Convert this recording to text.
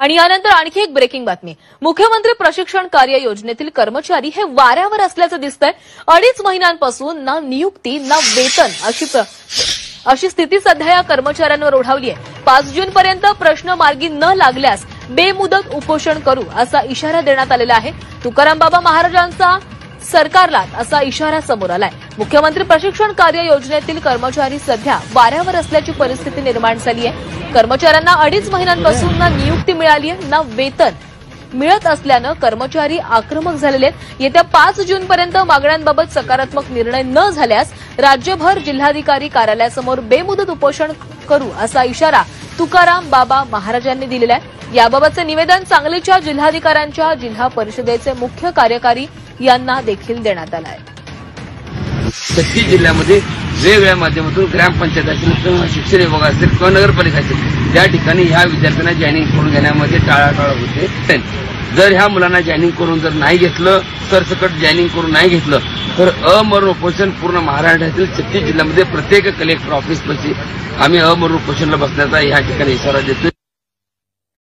आणि यानंतर आणखी एक ब्रेकिंग बातमी। मुख्यमंत्री प्रशिक्षण कार्य योजनेतील कर्मचारी हे वाऱ्यावर असल्याचं दिसतंय। 2.5 महिन्यांपासून ना नियुक्ती ना वेतन अशी स्थिती सध्या या कर्मचाऱ्यांवर ओढावली आहे। 5 जूनपर्यंत प्रश्न मार्गी न लागल्यास बेमुदत उपोषण करू असा इशारा देण्यात आलेला आहे। तुकाराम बाबा महाराजांचा सरकारला असा इशारा समोर आलाय। मुख्यमंत्री प्रशिक्षण कार्य योजनेतील कर्मचारी सध्या वाऱ्यावर असल्याची परिस्थिती निर्माण झाली आहे। कर्मचाऱ्यांना 2.5 महिन्यांपासून ना नियुक्ती मिळाली आहे ना वेतन मिळत असल्यानं कर्मचारी आक्रमक झालेले आहेत। येत्या 5 जूनपर्यंत मागण्यांबाबत सकारात्मक निर्णय न झाल्यास राज्यभर जिल्हाधिकारी कार्यालयासमोर बेमुदत उपोषण करू असा इशारा तुकाराम बाबा महाराजांनी दिलेला आहे। याबाबतचे निवेदन सांगलीच्या जिल्हाधिकाऱ्यांच्या जिल्हा परिषदेचे मुख्य कार्यकारी यांना देखील देण्यात आलं आहे। 36 जिल्ह्यामध्ये वेगवेगळ्या माध्यमातून ग्रामपंचायत असेल किंवा शिक्षण विभाग असेल किंवा नगरपालिका असेल त्या ठिकाणी ह्या विद्यार्थ्यांना जॉईनिंग करून घेण्यामध्ये टाळाटाळ होते। जर ह्या मुलांना जॉईनिंग करून जर नाही घेतलं, सरसकट जॉईनिंग करून नाही घेतलं तर अमरण उपोषण पूर्ण महाराष्ट्रातील 36 जिल्ह्यामध्ये प्रत्येक कलेक्टर ऑफिसपाशी आम्ही अमरण उपोषणला बसण्याचा या ठिकाणी इशारा देतोय।